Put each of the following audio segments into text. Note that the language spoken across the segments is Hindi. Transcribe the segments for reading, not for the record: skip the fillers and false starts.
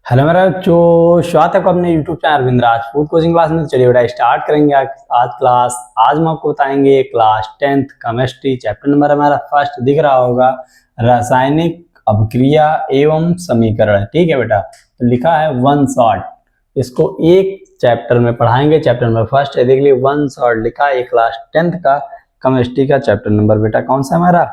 हेलो मेरा जो स्वागत है आपको अपने YouTube channel Arvind Rajput coaching class में। चलिए बेटा स्टार्ट करेंगे आज क्लास। आज हम आपको बताएंगे class 10th chemistry chapter number हमारा फर्स्ट दिख रहा होगा, रासायनिक अभिक्रिया एवं समीकरण। ठीक है बेटा, तो लिखा है वन शॉट, इसको एक चैप्टर में पढ़ाएंगे। चैप्टर नंबर फर्स्ट है, देख लीजिए वन शॉट लिखा है, क्लास 10th का केमिस्ट्री का चैप्टर नंबर बेटा कौन सा हमारा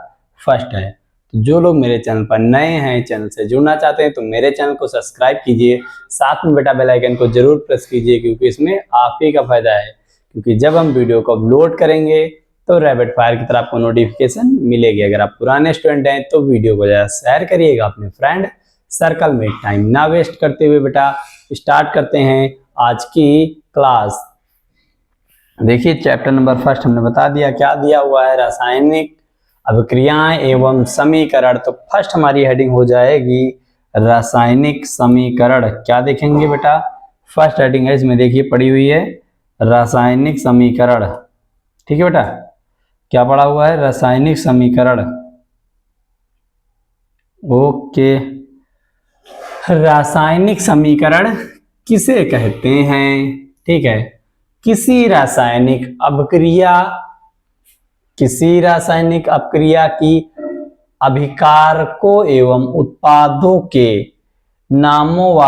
फर्स्ट है। जो लोग मेरे चैनल पर नए हैं, चैनल से जुड़ना चाहते हैं तो मेरे चैनल को सब्सक्राइब कीजिए, साथ में बेटा बेल आइकन को जरूर प्रेस कीजिए, क्योंकि इसमें आप ही का फायदा है। क्योंकि जब हम वीडियो को अपलोड करेंगे तो रैपिड फायर की तरह आपको नोटिफिकेशन मिलेगी। अगर आप पुराने स्टूडेंट हैं तो वीडियो को जरा शेयर करिएगा अपने फ्रेंड सर्कल में। टाइम ना वेस्ट करते हुए बेटा स्टार्ट करते हैं आज की क्लास। देखिए चैप्टर नंबर फर्स्ट हमने बता दिया, क्या दिया हुआ है, रासायनिक अभिक्रियाएं एवं समीकरण। तो फर्स्ट हमारी हेडिंग हो जाएगी रासायनिक समीकरण। क्या देखेंगे बेटा, फर्स्ट हेडिंग है इसमें, देखिए पड़ी हुई है रासायनिक समीकरण। ठीक है बेटा, क्या पड़ा हुआ है, रासायनिक समीकरण। ओके, रासायनिक समीकरण किसे कहते हैं। ठीक है, किसी रासायनिक अपक्रिया की अभिकारकों एवं उत्पादों के नामों व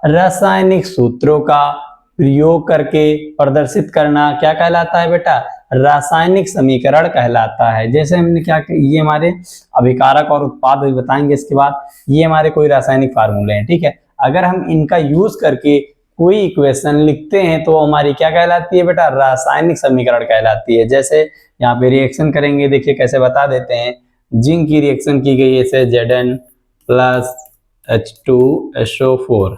रासायनिक सूत्रों का प्रयोग करके प्रदर्शित करना क्या कहलाता है बेटा, रासायनिक समीकरण कहलाता है। जैसे हमने क्या, ये हमारे अभिकारक और उत्पाद भी बताएंगे इसके बाद, ये हमारे कोई रासायनिक फार्मूले हैं। ठीक है, अगर हम इनका यूज करके कोई इक्वेशन लिखते हैं तो हमारी क्या कहलाती है बेटा, रासायनिक समीकरण कहलाती है। जैसे यहाँ पे रिएक्शन करेंगे, देखिए कैसे बता देते हैं। जिंक की रिएक्शन की गई है, जैसे Zn प्लस H2SO4।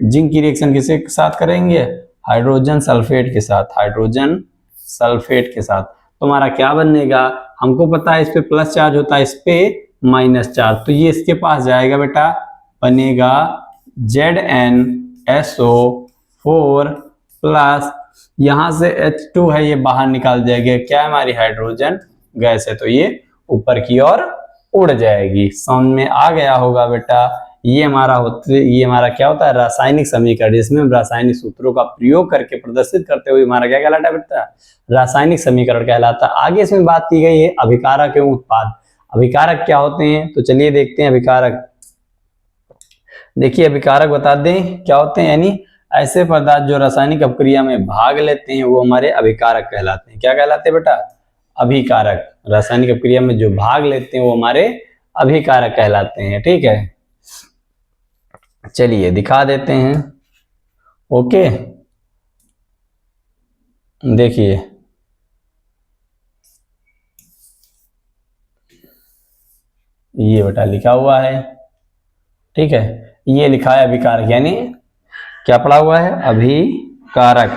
जिंक की रिएक्शन किसके साथ करेंगे, हाइड्रोजन सल्फेट के साथ, हाइड्रोजन सल्फेट के साथ। तो हमारा क्या बनेगा, हमको पता है इस पे प्लस चार्ज होता है, इस पे माइनस चार्ज, तो ये इसके पास जाएगा बेटा, बनेगा ZnSO4 प्लस यहां से H2 है, ये बाहर निकाल जाएगा, क्या है हमारी हाइड्रोजन गैस है, तो ये ऊपर की ओर उड़ जाएगी। समझ में आ गया होगा बेटा। ये हमारा क्या होता है, रासायनिक समीकरण, जिसमें हम रासायनिक सूत्रों का प्रयोग करके प्रदर्शित करते हुए हमारा क्या कहलाता है बेटा, रासायनिक समीकरण कहलाता है। आगे इसमें बात की गई है अभिकारक एवं उत्पाद। अभिकारक क्या होते हैं, तो चलिए देखते हैं अभिकारक। देखिए अभिकारक बता दें क्या होते हैं, यानी ऐसे पदार्थ जो रासायनिक अपक्रिया में भाग लेते हैं वो हमारे अभिकारक कहलाते हैं। क्या कहलाते हैं बेटा, अभिकारक। रासायनिक अपक्रिया में जो भाग लेते हैं वो हमारे अभिकारक कहलाते हैं। ठीक है, चलिए दिखा देते हैं। ओके, देखिए ये बेटा लिखा हुआ है। ठीक है, ये लिखा है अभिकारक, यानी क्या पड़ा हुआ है, अभिकारक।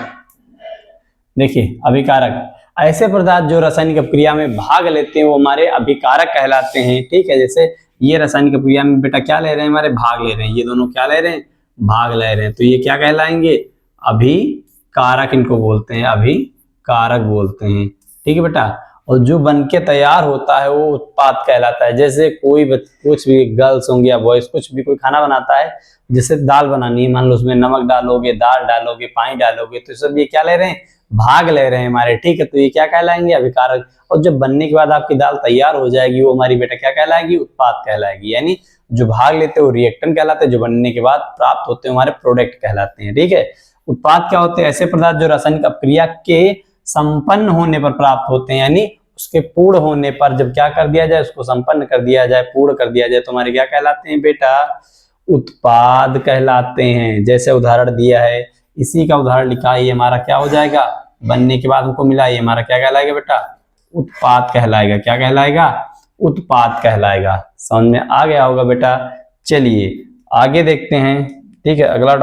देखिए अभिकारक ऐसे पदार्थ जो रासायनिक अपक्रिया में भाग लेते हैं वो हमारे अभिकारक कहलाते हैं। ठीक है, जैसे ये रासायनिक अपक्रिया में बेटा क्या ले रहे हैं, हमारे भाग ले रहे हैं, ये दोनों क्या ले रहे हैं, भाग ले रहे हैं, तो ये क्या कहलाएंगे, अभिकारक इनको बोलते हैं, अभिकारक बोलते हैं। ठीक है बेटा, और जो बन के तैयार होता है वो उत्पाद कहलाता है। जैसे कुछ भी गर्ल्स होंगे या बॉयज, कुछ भी कोई खाना बनाता है, जैसे दाल बनानी है, मान लो उसमें नमक डालोगे, दाल डालोगे, पानी डालोगे, तो सब ये क्या ले रहे हैं, भाग ले रहे हैं हमारे। ठीक है, तो ये क्या कहलाएंगे, अभिकारक। और जब बनने के बाद आपकी दाल तैयार हो जाएगी वो हमारी बेटा क्या कहलाएगी, उत्पाद कहलाएगी। यानी जो भाग लेते हैं वो रिएक्टेंट कहलाते हैं, जो बनने के बाद प्राप्त होते हैं हमारे प्रोडक्ट कहलाते हैं। ठीक है, उत्पाद क्या होते हैं, ऐसे पदार्थ जो रासायनिक अपक्रिया के संपन्न होने पर प्राप्त होते हैं, यानी उसके पूर्ण होने पर जब क्या कर दिया जाए, उसको संपन्न कर दिया जाए, पूर्ण कर दिया जाए, तो हमारे क्या कहलाते हैं बेटा, उत्पाद कहलाते हैं। जैसे उदाहरण दिया है, इसी का उदाहरण लिखा है, ये हमारा क्या हो जाएगा, बनने के बाद हमको मिला, ये हमारा क्या कहलाएगा बेटा, उत्पाद कहलाएगा। क्या कहलाएगा, उत्पाद कहलाएगा। समझ में आ गया होगा बेटा। चलिए आगे देखते हैं। ठीक है, अगला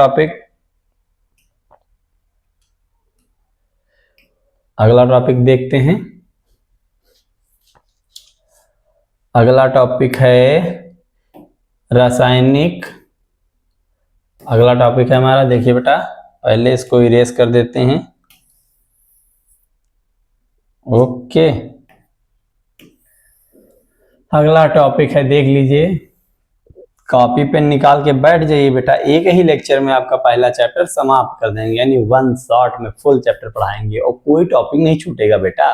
टॉपिक देखते हैं। अगला टॉपिक है रासायनिक, अगला टॉपिक है हमारा, देखिए बेटा पहले इसको इरेज कर देते हैं। ओके, अगला टॉपिक है, देख लीजिए कॉपी पेन निकाल के बैठ जाइए बेटा, एक ही लेक्चर में आपका पहला चैप्टर समाप्त कर देंगे, यानी वन शॉट में फुल चैप्टर पढ़ाएंगे और कोई टॉपिक नहीं छूटेगा बेटा।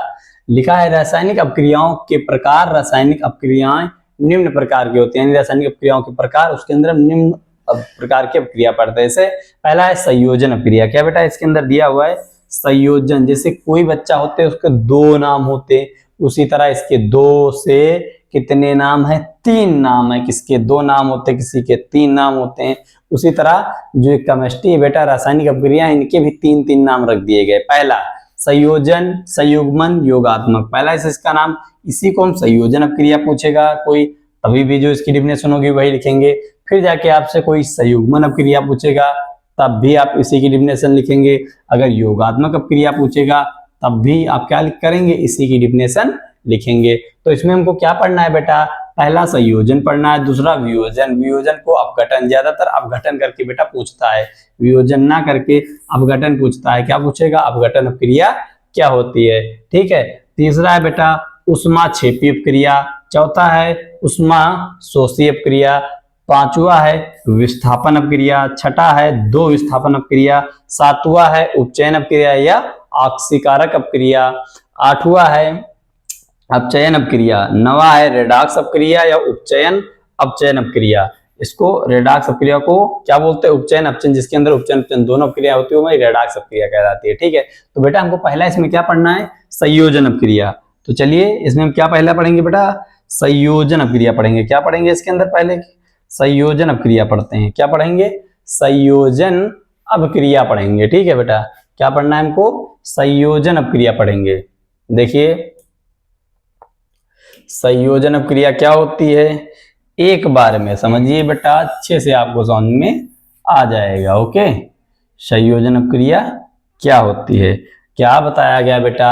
लिखा है रासायनिक अपक्रियाओं के प्रकार, रासायनिक अपक्रियाएं निम्न प्रकार की होती हैं, यानी रासायनिक अपक्रियाओं के प्रकार, उसके अंदर हम निम्न प्रकार की अपक्रिया पढ़ते हैं। जैसे पहला है संयोजन अपक्रिया। क्या बेटा इसके अंदर दिया हुआ है संयोजन, जैसे कोई बच्चा होते हैं उसके दो नाम होते, उसी तरह इसके दो से कितने नाम है, तीन नाम है। किसके दो नाम होते हैं, किसी के तीन नाम होते हैं। उसी तरह जो केमिस्ट्री है बेटा, रासायनिक अपक्रिया, इनके भी तीन तीन नाम रख दिए गए। पहला संयोजन, संयुग्मन, योगात्मक, पहला इसका नाम, इसी को हम संयोजन अपक्रिया पूछेगा कोई, तभी भी जो इसकी डिफिनेशन होगी वही लिखेंगे। फिर जाके आपसे कोई संयुग्मन अपक्रिया पूछेगा, तब भी आप इसी की डिफिनेशन लिखेंगे। अगर योगात्मक अपक्रिया पूछेगा तब भी आप क्या करेंगे, इसी की डिफिनेशन लिखेंगे। तो इसमें हमको क्या पढ़ना है बेटा, पहला संयोजन पढ़ना है, दूसरा वियोजन। वियोजन को अपघटन, ज्यादातर अपघटन करके बेटा पूछता है, वियोजन ना करके अपघटन पूछता है। क्या पूछेगा, अपघटन अपक्रिया क्या होती है। ठीक है, तीसरा है बेटा उष्माक्षेपी अपक्रिया, चौथा है उष्मा शोषी अपक्रिया, पांचवा है विस्थापन अपक्रिया, छठा है दो विस्थापन अपक्रिया, सातवां है उपचयन अपक्रिया या ऑक्सीकारक अपक्रिया, आठवां है अपचयन अपक्रिया, नवा है रेडॉक्स अपक्रिया या उपचयन अपचयन अपक्रिया। इसको रेडॉक्स अपक्रिया को क्या बोलते हैं, उपचयन अपचयन, जिसके अंदर उपचयन अपचयन दोनों अपक्रिया होती है वो रेडॉक्स अपक्रिया कहलाती है। ठीक है, तो बेटा हमको पहला इसमें क्या पढ़ना है, संयोजन अपक्रिया। तो चलिए इसमें हम क्या पहला पढ़ेंगे बेटा, संयोजन अपक्रिया पढ़ेंगे। क्या पढ़ेंगे इसके अंदर, पहले संयोजन अपक्रिया पढ़ते हैं। क्या पढ़ेंगे, संयोजन अपक्रिया पढ़ेंगे। ठीक है बेटा, क्या पढ़ना है हमको, संयोजन अपक्रिया पढ़ेंगे। देखिए संयोजन अपक्रिया क्या होती है, एक बार में समझिए बेटा, अच्छे से आपको समझ में आ जाएगा। ओके, संयोजन अपक्रिया क्या होती है, क्या बताया गया बेटा,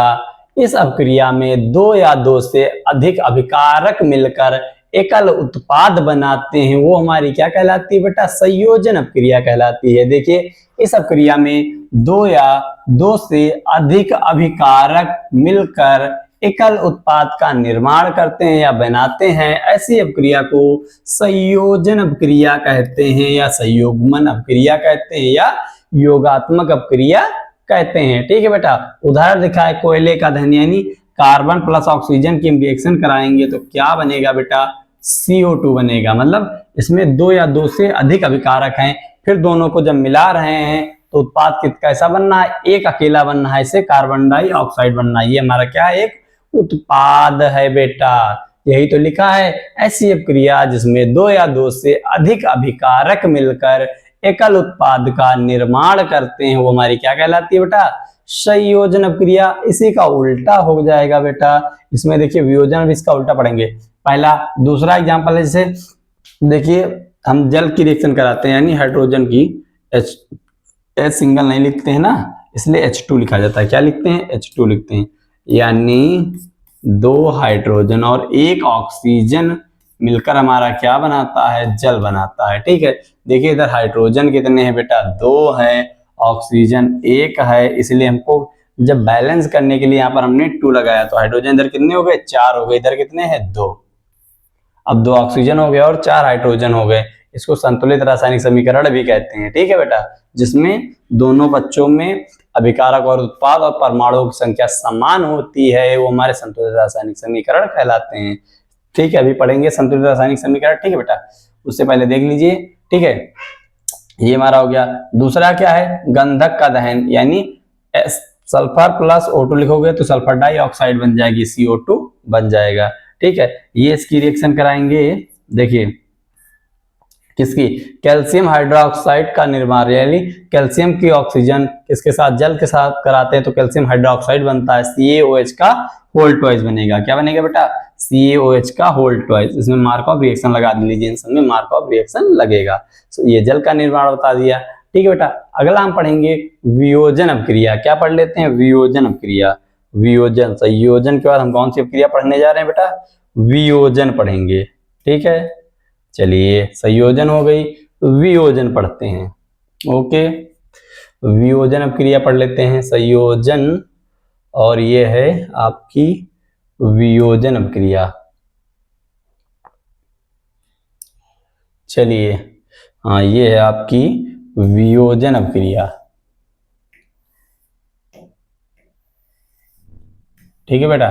इस अपक्रिया में दो या दो से अधिक अभिकारक मिलकर एकल उत्पाद बनाते हैं, वो हमारी क्या कहलाती है बेटा, संयोजन अपक्रिया कहलाती है। देखिए इस अपक्रिया में दो या दो से अधिक अभिकारक मिलकर एकल उत्पाद का निर्माण करते हैं या बनाते हैं, ऐसी अपक्रिया को संयोजन अपक्रिया कहते हैं या संयुग्मन अपक्रिया कहते हैं या योगात्मक अपक्रिया कहते हैं। ठीक है बेटा, उदाहरण दिखा है कोयले का दहन, यानी कार्बन प्लस ऑक्सीजन की रिएक्शन कराएंगे तो क्या बनेगा बेटा, CO2 बनेगा। मतलब इसमें दो या दो से अधिक अभिकारक हैं, फिर दोनों को जब मिला रहे हैं तो उत्पाद कैसा बनना है, एक अकेला बनना है, इसे कार्बन डाइऑक्साइड बनना है। ये हमारा क्या है, एक उत्पाद है बेटा, यही तो लिखा है। ऐसी अपक्रिया जिसमें दो या दो से अधिक अभिकारक मिलकर एकल उत्पाद का निर्माण करते हैं, वो हमारी क्या कहलाती है बेटा, संयोजन अपक्रिया। इसी का उल्टा हो जाएगा बेटा, इसमें देखिए वियोजन भी इसका उल्टा पढ़ेंगे। पहला, दूसरा एग्जांपल है, जैसे देखिए हम जल की रिएक्शन कराते हैं, यानी हाइड्रोजन की H सिंगल नहीं लिखते हैं ना, इसलिए H2 लिखा जाता है। क्या लिखते हैं, H2 लिखते हैं, यानी दो हाइड्रोजन और एक ऑक्सीजन मिलकर हमारा क्या बनाता है, जल बनाता है। ठीक है, देखिए इधर हाइड्रोजन कितने हैं बेटा, दो हैं, ऑक्सीजन एक है, इसलिए हमको जब बैलेंस करने के लिए यहाँ पर हमने 2 लगाया, तो हाइड्रोजन इधर कितने हो गए, 4 हो गए, इधर कितने हैं, 2। अब 2 ऑक्सीजन हो गए और 4 हाइड्रोजन हो गए, इसको संतुलित रासायनिक समीकरण भी कहते हैं। ठीक है बेटा, जिसमें दोनों बच्चों में अभिकारक और उत्पाद और परमाणुओं की संख्या समान होती है, वो हमारे संतुलित रासायनिक समीकरण कहलाते हैं। ठीक है, अभी पढ़ेंगे संतुलित रासायनिक समीकरण। ठीक है बेटा, उससे पहले देख लीजिए। ठीक है, ये हमारा हो गया। दूसरा क्या है, गंधक का दहन, यानी सल्फर प्लस O2 लिखोगे तो सल्फर डाइऑक्साइड बन जाएगी, CO2 बन जाएगा। ठीक है, ये इसकी रिएक्शन कराएंगे। देखिए किसकी, कैल्शियम हाइड्रोक्साइड का निर्माण, यानी कैल्शियम की ऑक्सीजन किसके साथ, जल के साथ कराते हैं तो कैल्शियम हाइड्रोक्साइड बनता है, CaOH का होल ट्वाइस बनेगा। क्या बनेगा बेटा, CaOH का होल ट्वाइस। इसमें मार्कऑफ रिएक्शन लगा लीजिए, इन सब में मार्कऑफ रिएक्शन लगेगा। तो ये जल का निर्माण बता दिया। ठीक है बेटा, अगला हम पढ़ेंगे वियोजन अपक्रिया। क्या पढ़ लेते हैं, वियोजन अपक्रिया। वियोजन, संयोजन के बाद हम कौन सी अपक्रिया पढ़ने जा रहे हैं बेटा, वियोजन पढ़ेंगे। ठीक है, चलिए संयोजन हो गई, वियोजन पढ़ते हैं। ओके, वियोजन अपक्रिया पढ़ लेते हैं, संयोजन और ये है आपकी वियोजन अपक्रिया। चलिए, हाँ ये है आपकी वियोजन अपक्रिया। ठीक है बेटा।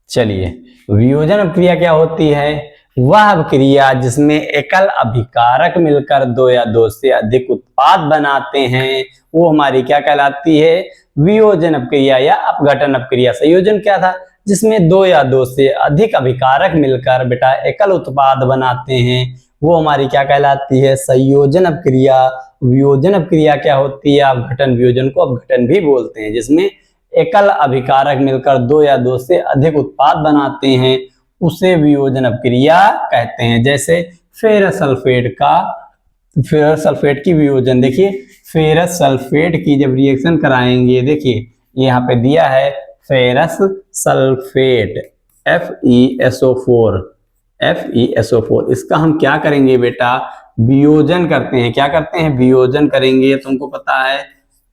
चलिए, वियोजन अपक्रिया क्या होती है? वह अपक्रिया जिसमें एकल अभिकारक मिलकर दो या दो से अधिक उत्पाद बनाते हैं, वो हमारी क्या कहलाती है? वियोजन अपक्रिया या अपघटन अपक्रिया। संयोजन क्या था? जिसमें दो या दो से अधिक अभिकारक मिलकर बेटा एकल उत्पाद बनाते हैं, वो हमारी क्या कहलाती है? संयोजन अपक्रिया। वियोजन अपक्रिया क्या होती है? अपघटन। वियोजन को अपघटन भी बोलते हैं, जिसमें एकल अभिकारक मिलकर दो या दो से अधिक उत्पाद बनाते हैं, उसे वियोजन अपक्रिया कहते हैं। जैसे फेरस सल्फेट की वियोजन, देखिए फेरस सल्फेट की जब रिएक्शन कराएंगे, देखिए यहाँ पे दिया है फेरस सल्फेट FeSO4, इसका हम क्या करेंगे बेटा? वियोजन करते हैं। क्या करते हैं? वियोजन करेंगे। तुमको पता है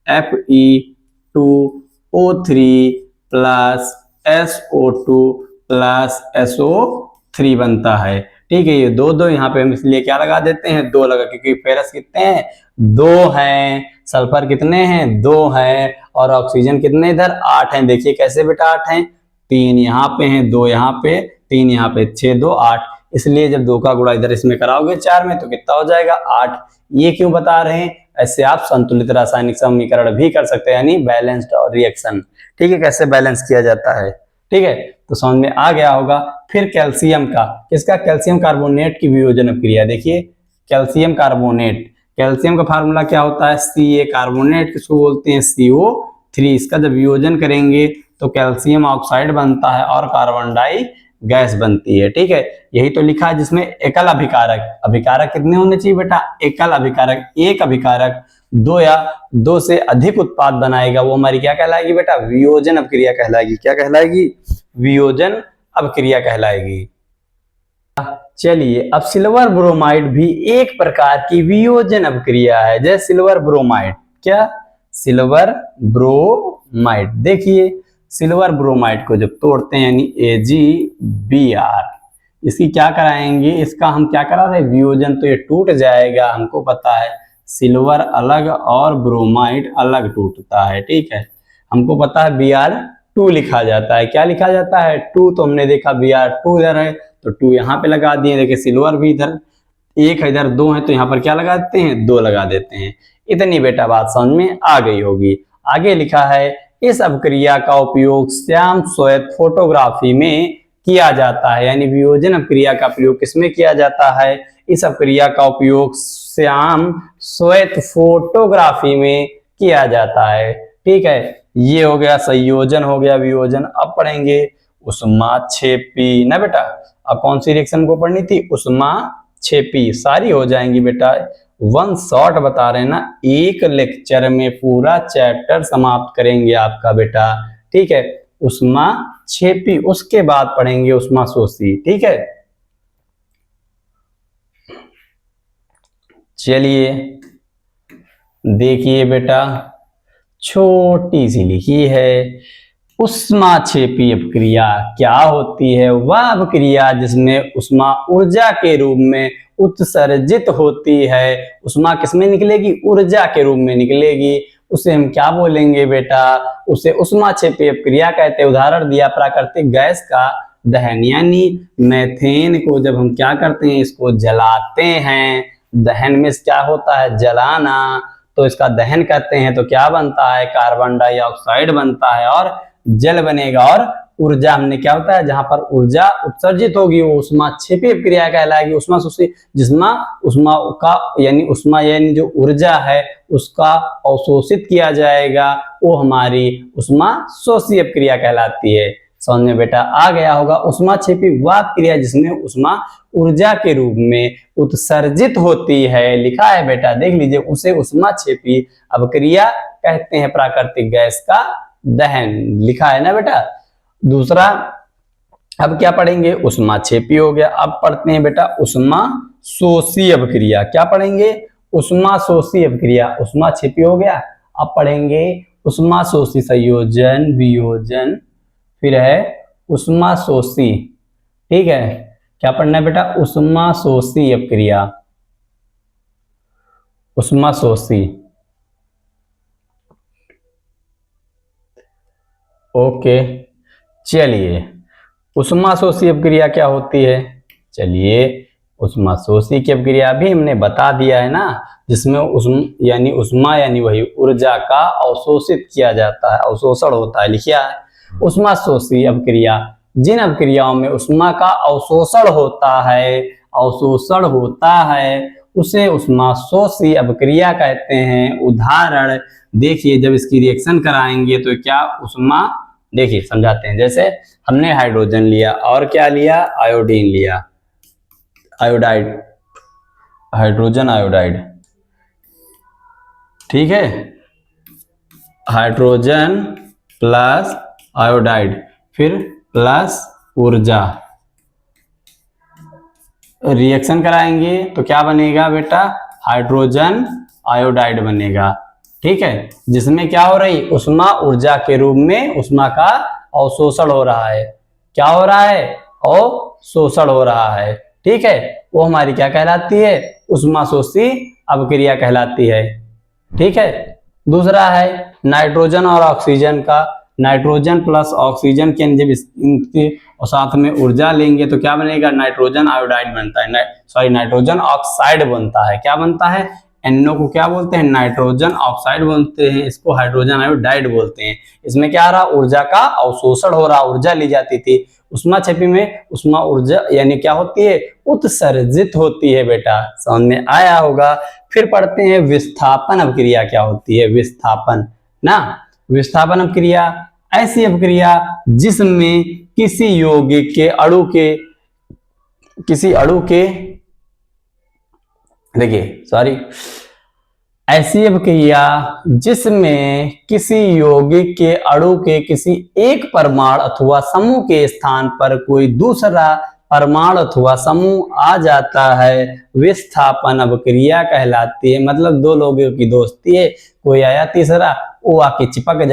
Fe2O3 plus SO2 plus SO3 बनता है। ठीक है, ये दो दो यहाँ पे हम इसलिए क्या लगा देते हैं? दो लगा, क्योंकि फेरस कितने हैं? दो हैं। सल्फर कितने हैं? दो हैं। और ऑक्सीजन कितने इधर? 8 हैं। देखिए कैसे बेटा 8 हैं? 3 यहाँ पे हैं, 2 यहाँ पे, 3 यहाँ पे, 6 2 8। इसलिए जब 2 का गुणा इधर इसमें कराओगे 4 में तो कितना हो जाएगा? 8। ये क्यों बता रहे हैं? ऐसे आप संतुलित रासायनिक समीकरण भी कर सकते हैं, यानी बैलेंस्ड रिएक्शन। ठीक है, कैसे बैलेंस किया जाता है। ठीक है, तो समझ में आ गया होगा। फिर कैल्शियम का, किसका? कैल्शियम कार्बोनेट की वियोजन अपक्रिया। देखिए कैल्शियम कार्बोनेट, कैल्शियम का फार्मूला क्या होता है? Ca कार्बोनेट किसको बोलते हैं? CO3। इसका जब वियोजन करेंगे तो कैल्शियम ऑक्साइड बनता है और कार्बन डाई गैस बनती है। ठीक है, यही तो लिखा है, जिसमें एकल अभिकारक, अभिकारक कितने होने चाहिए बेटा? एकल अभिकारक, एक अभिकारक दो या दो से अधिक उत्पाद बनाएगा, वो हमारी क्या कहलाएगी बेटा? वियोजन अपक्रिया कहलाएगी। क्या कहलाएगी? वियोजन अपक्रिया कहलाएगी। चलिए, अब सिल्वर ब्रोमाइड भी एक प्रकार की वियोजन अपक्रिया है। जैसे सिल्वर ब्रोमाइड, क्या? Silver bromide. देखिए सिल्वर ब्रोमाइड को जब तोड़ते हैं, यानी AgBr, इसकी क्या कराएंगे? इसका हम क्या करा रहे? वियोजन। तो ये टूट जाएगा, हमको पता है सिल्वर अलग और ब्रोमाइड अलग टूटता है। ठीक है, हमको पता है Br2 लिखा जाता है। क्या लिखा जाता है? 2। तो हमने देखा Br2 इधर है तो 2 यहाँ पे लगा दिए। देखिए सिल्वर भी इधर एक है, इधर 2 है, तो यहाँ पर क्या लगा देते हैं? 2 लगा देते हैं। इतनी बेटा बात समझ में आ गई होगी। आगे लिखा है, इस अपक्रिया का उपयोग श्याम श्वेत फोटोग्राफी में किया जाता है। यानी वियोजन अपक्रिया का प्रयोग किसमें किया जाता है? इस अपक्रिया का उपयोग श्याम श्वेत फोटोग्राफी में किया जाता है। ठीक है, ये हो गया संयोजन, हो गया वियोजन। अब पढ़ेंगे ऊष्माक्षेपी ना बेटा। अब कौन सी रिएक्शन को पढ़नी थी? ऊष्माक्षेपी। सारी हो जाएंगी बेटा, वन शॉट बता रहे हैं ना, एक लेक्चर में पूरा चैप्टर समाप्त करेंगे आपका बेटा। ठीक है, ऊष्माक्षेपी, उसके बाद पढ़ेंगे ऊष्माशोषी। ठीक है, चलिए देखिए बेटा, छोटी सी लिखी है, ऊष्माक्षेपी अपक्रिया क्या होती है? वह अपक्रिया जिसमें ऊष्मा ऊर्जा के रूप में उत्सर्जित होती है। ऊष्मा किसमें निकलेगी? ऊर्जा के रूप में निकलेगी। उसे हम क्या बोलेंगे बेटा? उसे ऊष्माक्षेपी अपक्रिया कहते हैं। उदाहरण दिया, प्राकृतिक गैस का दहन, यानी मेथेन को जब हम क्या करते हैं? इसको जलाते हैं। दहन में क्या होता है? जलाना। तो इसका दहन करते हैं तो क्या बनता है? कार्बन डाइऑक्साइड बनता है और जल बनेगा। और ऊर्जा हमने क्या होता है? जहां पर ऊर्जा उत्सर्जित होगी वो ऊष्माक्षेपी अपक्रिया कहलाएगी। ऊष्माशोषी, जिसमें ऊष्मा का यानी जो ऊर्जा है उसका अवशोषित किया जाएगा, वो हमारी ऊष्माशोषी अपक्रिया कहलाती है। समझ में बेटा आ गया होगा। ऊष्माक्षेपी वह अपक्रिया जिसमें ऊष्मा ऊर्जा के रूप में उत्सर्जित होती है। लिखा है बेटा, देख लीजिए, उसे ऊष्माक्षेपी अपक्रिया कहते हैं। प्राकृतिक गैस का दहन लिखा है ना बेटा। दूसरा, अब क्या पढ़ेंगे? ऊष्माक्षेपी हो गया। अब पढ़ते हैं बेटा ऊष्माशोषी अपक्रिया। क्या पढ़ेंगे? ऊष्माशोषी अपक्रिया। ऊष्माक्षेपी हो गया, अब पढ़ेंगे ऊष्माशोषी। संयोजन, वियोजन, फिर है ऊष्माशोषी। ठीक है, क्या पढ़ना है बेटा? ऊष्माशोषी अपक्रिया। उष्माशोषी। ओके, चलिए उष्माशोषी अपक्रिया क्या होती है? चलिए उष्माशोषी की अपक्रिया भी हमने बता दिया है ना, जिसमें उष्मा यानी वही ऊर्जा का अवशोषित किया जाता है, अवशोषण होता है। लिखिए उष्माशोषी अपक्रिया, जिन अपक्रियाओं में उष्मा का अवशोषण होता है उसे उष्माशोषी अपक्रिया कहते हैं। उदाहरण देखिए, जब इसकी रिएक्शन कराएंगे तो क्या उष्मा, देखिए समझाते हैं। जैसे हमने हाइड्रोजन लिया और क्या लिया, आयोडीन लिया, आयोडाइड, हाइड्रोजन आयोडाइड, ठीक है, हाइड्रोजन प्लस आयोडाइड, फिर प्लस ऊर्जा, रिएक्शन कराएंगे तो क्या बनेगा बेटा, हाइड्रोजन आयोडाइड बनेगा। ठीक है, जिसमें क्या हो रही, उष्मा ऊर्जा के रूप में उष्मा का अवशोषण हो रहा है। क्या हो रहा है, अवशोषण हो रहा है। ठीक है, वो हमारी क्या कहलाती है, उष्माशोषी अपक्रिया कहलाती है। ठीक है, दूसरा है नाइट्रोजन और ऑक्सीजन का। नाइट्रोजन प्लस ऑक्सीजन के जब इनके साथ में ऊर्जा लेंगे तो क्या बनेगा, नाइट्रोजन आयोडाइड बनता है, नाइट्रोजन ऑक्साइड बनता है। क्या बनता है, NO को क्या बोलते हैं, नाइट्रोजन ऑक्साइड बोलते हैं, इसको हाइड्रोजन आयोडाइड बोलते हैं। इसमें क्या आ रहा, ऊर्जा का अवशोषण हो रहा, ऊर्जा ली जाती थी। उष्मा छवि में उष्मा ऊर्जा यानी क्या होती है, उत्सर्जित होती है। बेटा समझ में आया होगा। फिर पढ़ते हैं विस्थापन अपक्रिया क्या होती है। विस्थापन ना, विस्थापन अपक्रिया ऐसी अपक्रिया जिसमें किसी यौगिक के अणु के देखिए ऐसी अपक्रिया जिसमें किसी यौगिक के अणु के किसी एक परमाणु अथवा समूह के स्थान पर कोई दूसरा परमाणु अथवा समूह आ जाता है, विस्थापन अपक्रिया कहलाती है। मतलब दो लोगों की दोस्ती है, कोई आया तीसरा, वो आके चिपक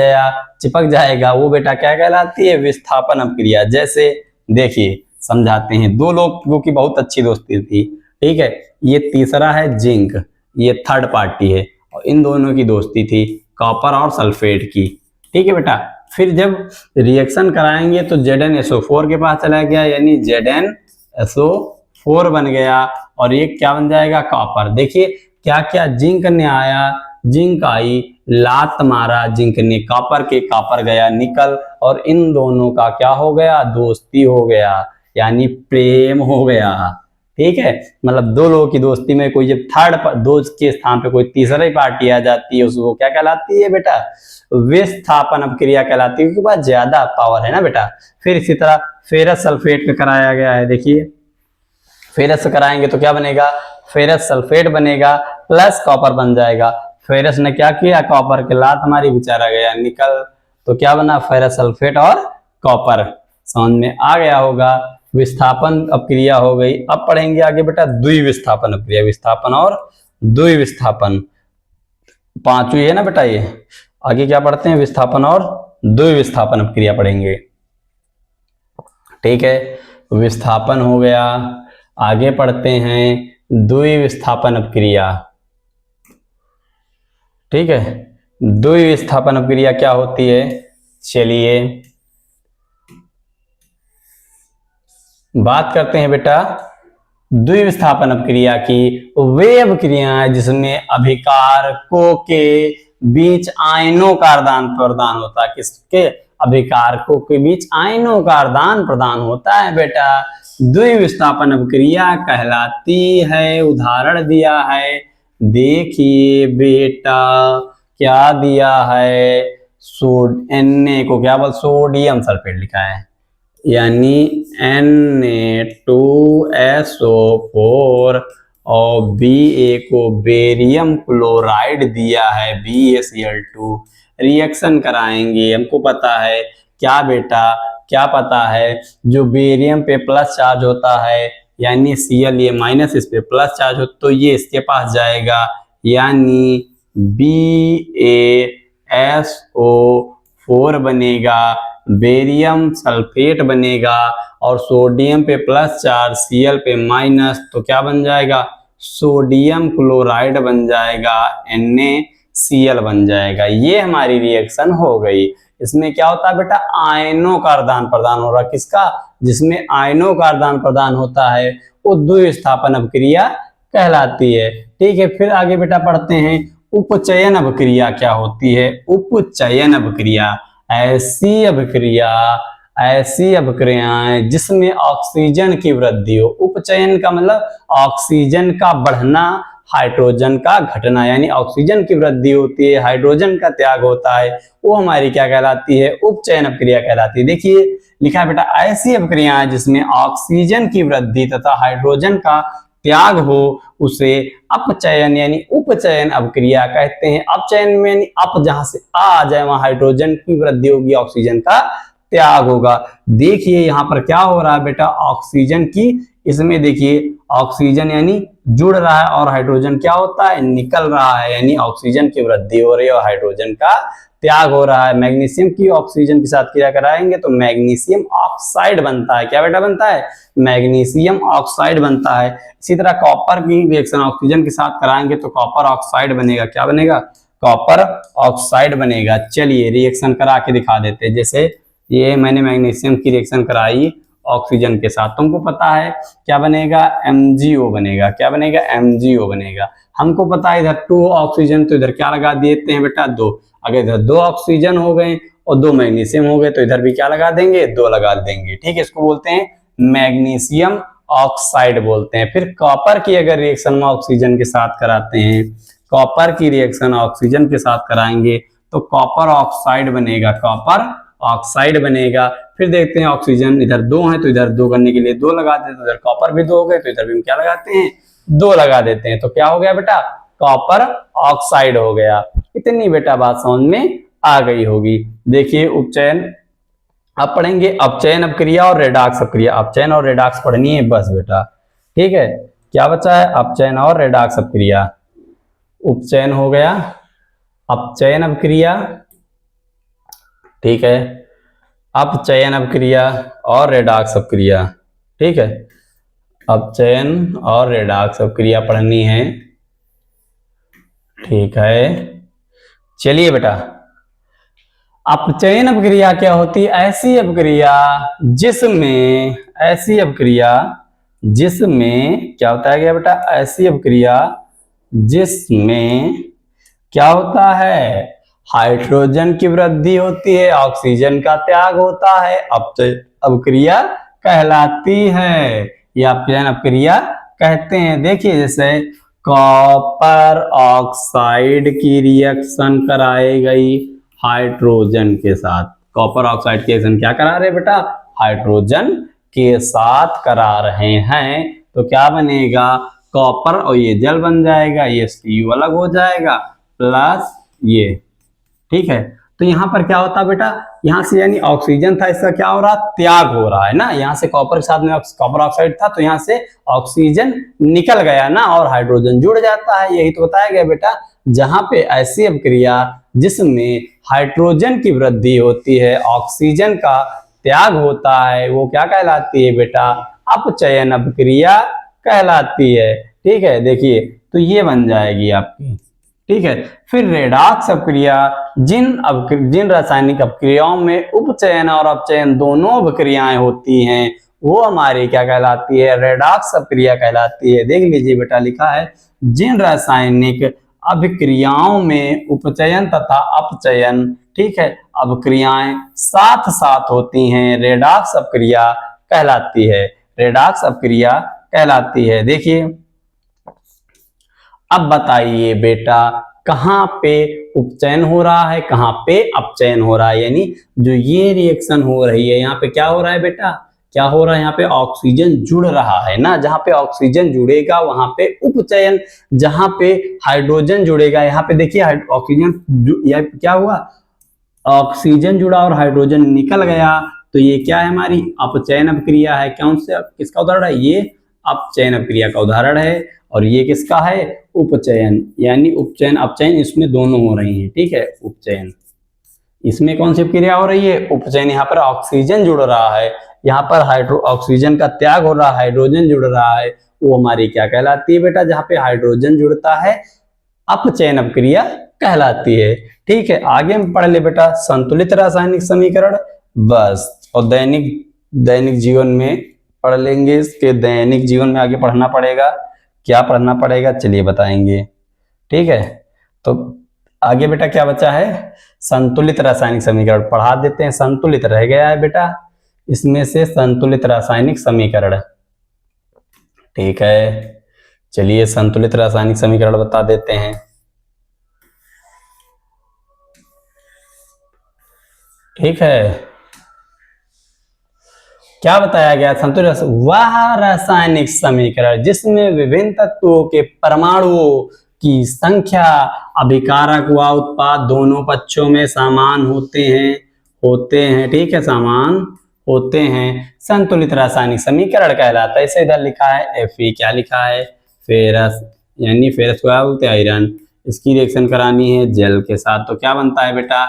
जाएगा, वो बेटा क्या कहलाती है, विस्थापन अपक्रिया। जैसे देखिए समझाते हैं, दो लोगों की बहुत अच्छी दोस्ती थी। ठीक है, ये तीसरा है जिंक, ये थर्ड पार्टी है, और इन दोनों की दोस्ती थी कॉपर और सल्फेट की। ठीक है बेटा, फिर जब रिएक्शन कराएंगे तो ZnSO4 के पास चला गया, यानी ZnSO4 बन गया, और ये क्या बन जाएगा, कॉपर। देखिए क्या क्या, जिंक ने आया, जिंक आई, लात मारा जिंक ने कॉपर के, कॉपर गया निकल, और इन दोनों का क्या हो गया, दोस्ती हो गया, यानी प्रेम हो गया। ठीक है, मतलब दो लोगों की दोस्ती में कोई जब थर्ड दोस्त के स्थान पे कोई तीसरी पार्टी आ जाती है, उसको क्या कहलाती है बेटा, विस्थापन अपक्रिया कहलाती है, क्योंकि पास ज्यादा पावर है ना बेटा। फिर इसी तरह फेरस सल्फेट का कराया गया है। देखिए फेरस से कराएंगे तो क्या बनेगा, फेरस सल्फेट बनेगा प्लस कॉपर बन जाएगा। फेरस ने क्या किया, कॉपर के लात हमारी, बेचारा गया निकल, तो क्या बना, फेरस सल्फेट और कॉपर। समझ में आ गया होगा। विस्थापन अपक्रिया हो गई। अब पढ़ेंगे आगे बेटा द्विविस्थापन अपक्रिया। विस्थापन और द्विविस्थापन पांचवी है ना बेटा ये। आगे क्या पढ़ते हैं, विस्थापन और द्विविस्थापन अपक्रिया पढ़ेंगे। ठीक है, विस्थापन हो गया। आगे पढ़ते हैं द्विविस्थापन अपक्रिया। ठीक है, द्विविस्थापन अपक्रिया क्या होती है, चलिए बात करते हैं बेटा द्विविस्थापन अपक्रिया की। वे अपक्रियाएं जिसमें अभिकारकों के बीच आयनों का आदान प्रदान होता है। किसके, अभिकारकों के बीच आयनों का आदान प्रदान होता है बेटा, द्विविस्थापन अपक्रिया कहलाती है। उदाहरण दिया है, देखिए बेटा क्या दिया है, Na को क्या बोल, सोडियम सल्फेट लिखा है, यानी Na2SO4, और Ba को बेरियम क्लोराइड दिया है, BaCl2। रिएक्शन कराएंगे, हमको पता है क्या बेटा, क्या पता है, जो बेरियम पे प्लस चार्ज होता है यानी Cl, ये माइनस इस पे प्लस चार्ज हो तो ये इसके पास जाएगा, यानी BaSO4 बनेगा, बेरियम सल्फेट बनेगा, और सोडियम पे प्लस चार्ज, Cl पे माइनस, तो क्या बन जाएगा, सोडियम क्लोराइड बन जाएगा, NaCl बन जाएगा। ये हमारी रिएक्शन हो गई। इसमें क्या होता है बेटा, आयनों का आदान प्रदान हो रहा है। किसका? जिसमें आयनों का आदान प्रदान होता है वो द्विस्थापन अभिक्रिया कहलाती है। ठीक है, फिर आगे बेटा पढ़ते हैं उपचयन अभिक्रिया क्या होती है। उपचयन अभिक्रिया ऐसी अभिक्रियाएं जिसमें ऑक्सीजन की वृद्धि हो। उपचयन का मतलब ऑक्सीजन का बढ़ना, हाइड्रोजन का घटना, यानी ऑक्सीजन की वृद्धि होती है, हाइड्रोजन का त्याग होता है, वो हमारी क्या कहलाती है, उपचयन अभिक्रिया कहलाती है। देखिए लिखा है बेटा, ऐसी अभिक्रियाएं जिसमें ऑक्सीजन की वृद्धि तथा हाइड्रोजन का त्याग हो उसे अपचयन यानी उपचयन अभिक्रिया कहते हैं। अपचयन में यानी अप जहां से आ जाए वहां हाइड्रोजन की वृद्धि होगी, ऑक्सीजन का त्याग होगा। देखिए यहाँ पर क्या हो रहा है बेटा, ऑक्सीजन की, इसमें देखिए ऑक्सीजन यानी जुड़ रहा है और हाइड्रोजन क्या होता है, निकल रहा है, यानी ऑक्सीजन की वृद्धि हो रही है और हाइड्रोजन का त्याग हो रहा है। मैग्नीशियम की ऑक्सीजन के साथ क्रिया कराएंगे तो मैग्नीशियम ऑक्साइड बनता है। क्या बेटा बनता है? मैग्नीशियम ऑक्साइड बनता है। इसी तरह कॉपर की रिएक्शन ऑक्सीजन के साथ कराएंगे तो कॉपर ऑक्साइड बनेगा। क्या बनेगा? कॉपर ऑक्साइड बनेगा। चलिए रिएक्शन करा के दिखा देते हैं। जैसे ये मैंने मैग्नीशियम की रिएक्शन कराई ऑक्सीजन के साथ, तुमको पता है क्या बनेगा, MgO बनेगा। क्या बनेगा? MgO बनेगा। हमको पता है इधर 2 ऑक्सीजन तो इधर क्या लगा देते हैं बेटा, 2। अगर इधर 2 ऑक्सीजन हो गए और 2 मैग्नीशियम हो गए तो इधर भी क्या लगा देंगे, 2 लगा देंगे। ठीक है, इसको बोलते हैं मैग्नीशियम ऑक्साइड बोलते हैं। फिर कॉपर की अगर रिएक्शन में ऑक्सीजन के साथ कराते हैं, कॉपर की रिएक्शन ऑक्सीजन के साथ कराएंगे तो कॉपर ऑक्साइड बनेगा, कॉपर ऑक्साइड बनेगा। फिर देखते हैं ऑक्सीजन इधर 2 है तो इधर 2 करने के लिए 2 लगा देते हैं, इधर कॉपर भी 2 हो गए तो इधर भी हम क्या लगाते हैं, 2 लगा देते हैं। तो क्या हो गया बेटा, कॉपर ऑक्साइड हो गया। इतनी बेटा बात समझ में आ गई होगी। देखिए उपचयन अब पढ़ेंगे, अपचयन अभिक्रिया और रेडॉक्स अभिक्रिया। अपचयन और रेडॉक्स पढ़नी है बस बेटा। ठीक है, क्या बचा है, अपचयन और रेडॉक्स अभिक्रिया। उपचयन हो गया, अपचयन अभिक्रिया, ठीक है, अपचयन अभिक्रिया और रेडॉक्स अभिक्रिया। ठीक है, अपचयन और रेडॉक्स अभिक्रिया पढ़नी है। ठीक है, चलिए बेटा, अपचयन अभिक्रिया क्या होती है, ऐसी अभिक्रिया जिसमें क्या होता है क्या बेटा, ऐसी अभिक्रिया जिसमें क्या होता है, हाइड्रोजन की वृद्धि होती है, ऑक्सीजन का त्याग होता है, अभिक्रिया कहलाती है। यह अपचयन अभिक्रिया कहते हैं। देखिए जैसे कॉपर ऑक्साइड की रिएक्शन कराई गई हाइड्रोजन के साथ। कॉपर ऑक्साइड की रिएक्शन क्या करा रहे बेटा, हाइड्रोजन के साथ करा रहे हैं तो क्या बनेगा, कॉपर और ये जल बन जाएगा, ये Cu अलग हो जाएगा प्लस ये। ठीक है, तो यहाँ पर क्या होता है बेटा, यहाँ से यानी ऑक्सीजन था, इसका क्या हो रहा, त्याग हो रहा है ना। यहाँ से कॉपर के साथ में कॉपर ऑक्साइड था तो यहाँ से ऑक्सीजन निकल गया ना और हाइड्रोजन जुड़ जाता है। यही तो बताया गया बेटा, जहां पे ऐसी अभिक्रिया जिसमें हाइड्रोजन की वृद्धि होती है, ऑक्सीजन का त्याग होता है, वो क्या कहलाती है बेटा, अपचयन अभिक्रिया कहलाती है। ठीक है, देखिए तो ये बन जाएगी आपकी। ठीक है, फिर रेडॉक्स अभिक्रिया, जिन रासायनिक अभिक्रियाओं में उपचयन और अपचयन दोनों अभिक्रियाएं होती हैं वो हमारी क्या कहलाती है, रेडॉक्स अभिक्रिया कहलाती है। देख लीजिए बेटा, लिखा है जिन रासायनिक अभिक्रियाओं में उपचयन तथा अपचयन, ठीक है, अभिक्रियाएं साथ साथ होती हैं रेडॉक्स अभिक्रिया कहलाती है, रेडॉक्स अभिक्रिया कहलाती है। देखिए अब बताइए बेटा, कहां पे उपचयन हो रहा है, कहां पे अपचयन हो रहा है, यानी जो ये रिएक्शन हो रही है यहाँ पे क्या हो रहा है बेटा, क्या हो रहा है, यहाँ पे ऑक्सीजन जुड़ रहा है ना। जहां पे ऑक्सीजन जुड़ेगा वहां पे उपचयन, जहां पे हाइड्रोजन जुड़ेगा, यहाँ पे देखिए ऑक्सीजन या क्या हुआ, ऑक्सीजन जुड़ा और हाइड्रोजन निकल गया तो ये क्या है, हमारी अपचयन अभिक्रिया है। कौन से, किसका उदाहरण है, ये अपचयन अभिक्रिया का उदाहरण है। और ये किसका है, उपचयन, यानी उपचयन अपचयन इसमें दोनों हो रही हैं। ठीक है, उपचयन इसमें कौन सी क्रिया हो रही है, उपचयन। यहाँ पर ऑक्सीजन जुड़ रहा है, यहाँ पर ऑक्सीजन का त्याग हो रहा है, हाइड्रोजन जुड़ रहा है वो हमारी क्या कहलाती है बेटा, जहाँ पे हाइड्रोजन जुड़ता है अपचयन अपक्रिया कहलाती है। ठीक है, आगे हम पढ़ ले बेटा संतुलित रासायनिक समीकरण, बस। और दैनिक जीवन में पढ़ लेंगे, इसके दैनिक जीवन में आगे पढ़ना पड़ेगा। क्या पढ़ना पड़ेगा चलिए बताएंगे। ठीक है, तो आगे बेटा क्या बचा है, संतुलित रासायनिक समीकरण पढ़ा देते हैं। संतुलित रह गया है बेटा इसमें से, संतुलित रासायनिक समीकरण। ठीक है, चलिए संतुलित रासायनिक समीकरण बता देते हैं। ठीक है, क्या बताया गया, संतुलित वह रासायनिक समीकरण जिसमें विभिन्न तत्वों के परमाणुओं की संख्या अभिकारक व उत्पाद दोनों पक्षों में समान होते हैं। ठीक है, समान होते हैं, संतुलित रासायनिक समीकरण कहलाता है। इसे इधर लिखा है Fe, क्या लिखा है, फेरस, यानी फेरस को क्या बोलते हैं, आयरन। इसकी रिएक्शन करानी है जल के साथ, तो क्या बनता है बेटा,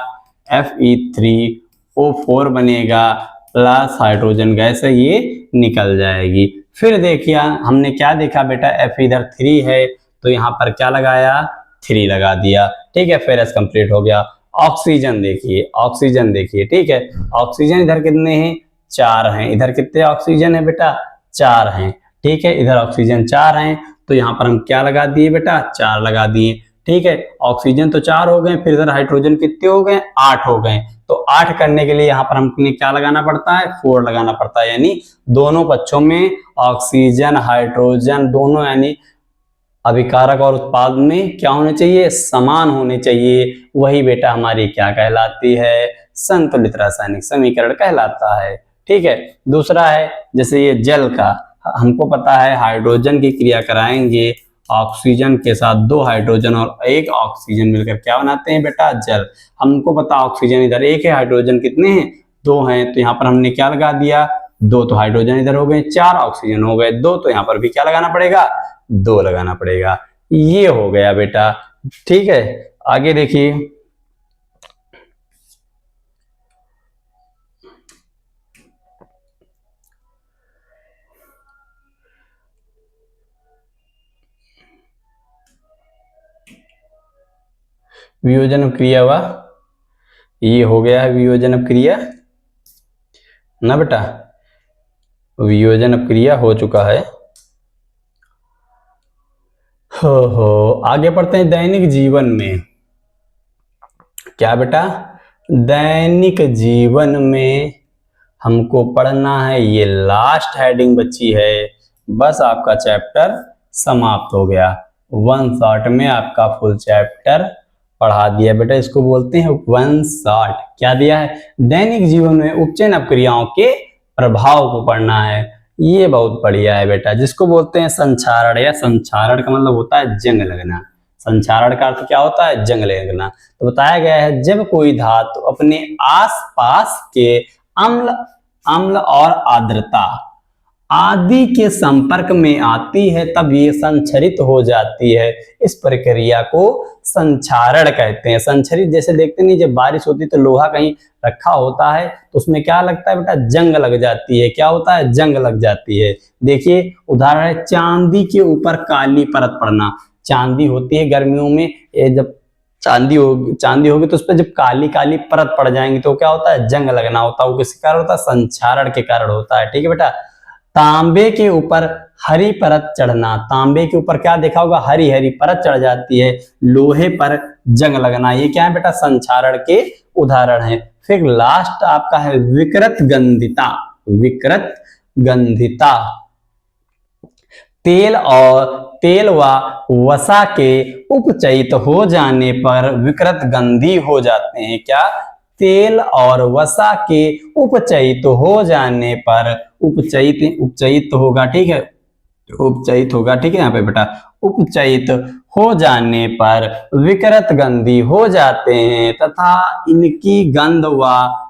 Fe3O4 बनेगा, प्लस हाइड्रोजन गैस है ये निकल जाएगी। फिर देखिए हमने क्या देखा बेटा, F इधर 3 है तो यहाँ पर क्या लगाया, 3 लगा दिया। ठीक है, फेरस कंप्लीट हो गया। ऑक्सीजन देखिए, ठीक है, ऑक्सीजन इधर कितने हैं, 4 हैं। इधर कितने ऑक्सीजन है बेटा, 4 हैं। ठीक है, इधर ऑक्सीजन 4 हैं, तो यहाँ पर हम क्या लगा दिए बेटा, 4 लगा दिए। ठीक है, ऑक्सीजन तो 4 हो गए, फिर इधर हाइड्रोजन कितने हो गए, 8 हो गए। तो 8 करने के लिए यहाँ पर हमने क्या लगाना पड़ता है, 4 लगाना पड़ता है, यानी दोनों पक्षों में ऑक्सीजन हाइड्रोजन दोनों यानी अभिकारक और उत्पाद में क्या होने चाहिए, समान होने चाहिए। वही बेटा हमारी क्या कहलाती है, संतुलित रासायनिक समीकरण कहलाता है। ठीक है, दूसरा है जैसे ये जल का, हमको पता है हाइड्रोजन की क्रिया कराएंगे ऑक्सीजन के साथ, 2 हाइड्रोजन और 1 ऑक्सीजन मिलकर क्या बनाते हैं बेटा, जल। हमको पता ऑक्सीजन इधर 1 है, हाइड्रोजन कितने हैं, 2 हैं, तो यहाँ पर हमने क्या लगा दिया, 2, तो हाइड्रोजन इधर हो गए 4, ऑक्सीजन हो गए 2, तो यहाँ पर भी क्या लगाना पड़ेगा, 2 लगाना पड़ेगा। ये हो गया बेटा। ठीक है, आगे देखिए, वियोजन क्रिया हुआ, ये हो गया है वियोजन क्रिया ना बेटा, वियोजन क्रिया हो चुका है। हो आगे पढ़ते हैं दैनिक जीवन में। क्या बेटा, दैनिक जीवन में हमको पढ़ना है, ये लास्ट हेडिंग बची है, बस आपका चैप्टर समाप्त हो गया। 1 शॉट में आपका फुल चैप्टर पढ़ा दिया बेटा, इसको बोलते हैं 1 शॉट। क्या दिया है, दैनिक जीवन में उपचयन अपक्रियाओं के प्रभाव को पढ़ना है। ये बहुत बढ़िया है बेटा, जिसको बोलते हैं संक्षारण, या संक्षारण का मतलब होता है जंग लगना। संक्षारण का अर्थ क्या होता है, जंग लगना। तो बताया गया है जब कोई धातु अपने आसपास के अम्ल और आर्द्रता आदि के संपर्क में आती है तब ये संक्षरित हो जाती है। इस प्रक्रिया को संक्षारण कहते हैं। संक्षरित जैसे देखते नहीं, जब बारिश होती है तो लोहा कहीं रखा होता है तो उसमें क्या लगता है बेटा, जंग लग जाती है। क्या होता है, जंग लग जाती है। देखिए उदाहरण है चांदी के ऊपर काली परत पड़ना। चांदी होती है गर्मियों में, ये जब चांदी होगी तो उस पर जब काली काली परत पड़ जाएंगी तो क्या होता है, जंग लगना होता है। वो किसके कारण होता है, संक्षारण के कारण होता है। ठीक है बेटा, तांबे के ऊपर हरी परत चढ़ना। तांबे के ऊपर क्या देखा होगा, हरी हरी परत चढ़ जाती है। लोहे पर जंग लगना, ये क्या है बेटा, संक्षारण के उदाहरण है। फिर लास्ट आपका है विकृत गंधिता। विकृत गंधिता, तेल व वसा के उपचयित हो जाने पर विकृत गंधी हो जाते हैं। क्या, तेल और वसा के उपचयित हो जाने पर, उपचयित होगा, ठीक है, उपचयित होगा, ठीक है, यहाँ पे बेटा उपचयित हो जाने पर विकृत गंधी हो जाते हैं तथा इनकी गंध व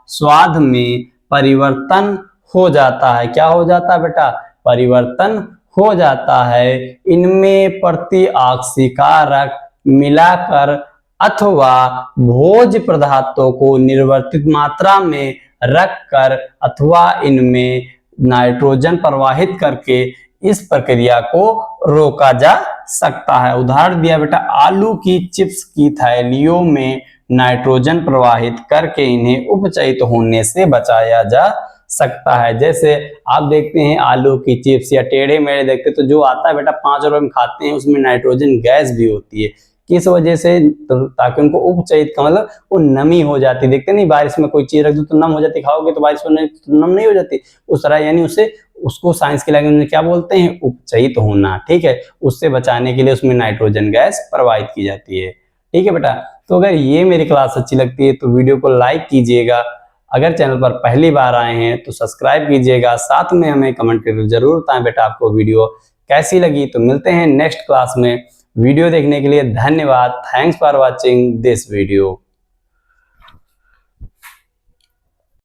स्वाद में परिवर्तन हो जाता है। क्या हो जाता है बेटा, परिवर्तन हो जाता है। इनमें प्रतिऑक्सीकारक मिलाकर अथवा भोज्य पदार्थों को निर्वर्तित मात्रा में रखकर अथवा इनमें नाइट्रोजन प्रवाहित करके इस प्रक्रिया को रोका जा सकता है। उदाहरण दिया बेटा, आलू की चिप्स की थैलियों में नाइट्रोजन प्रवाहित करके इन्हें उपचयित होने से बचाया जा सकता है। जैसे आप देखते हैं आलू की चिप्स या टेढ़े मेढ़े देखते हैं तो जो आता है बेटा 5 रुपए में खाते हैं, उसमें नाइट्रोजन गैस भी होती है। किस वजह से? तो ताकि उनको उपचयित का मतलब वो नमी हो जाती है। देखते नहीं बारिश में कोई चीज रख दो तो नम हो जाती, खाओगे तो बारिश में तो नम नहीं हो जाती, उस तरह यानी उसे उसको साइंस की लैंग्वेज में क्या बोलते हैं? उपचयित होना। ठीक है, उससे बचाने के लिए उसमें नाइट्रोजन गैस प्रवाहित की जाती है। ठीक है बेटा, तो अगर ये मेरी क्लास अच्छी लगती है तो वीडियो को लाइक कीजिएगा, अगर चैनल पर पहली बार आए हैं तो सब्सक्राइब कीजिएगा, साथ में हमें कमेंट करके जरूर बताएं बेटा आपको वीडियो कैसी लगी। तो मिलते हैं नेक्स्ट क्लास में। वीडियो देखने के लिए धन्यवाद। Thanks for watching this video.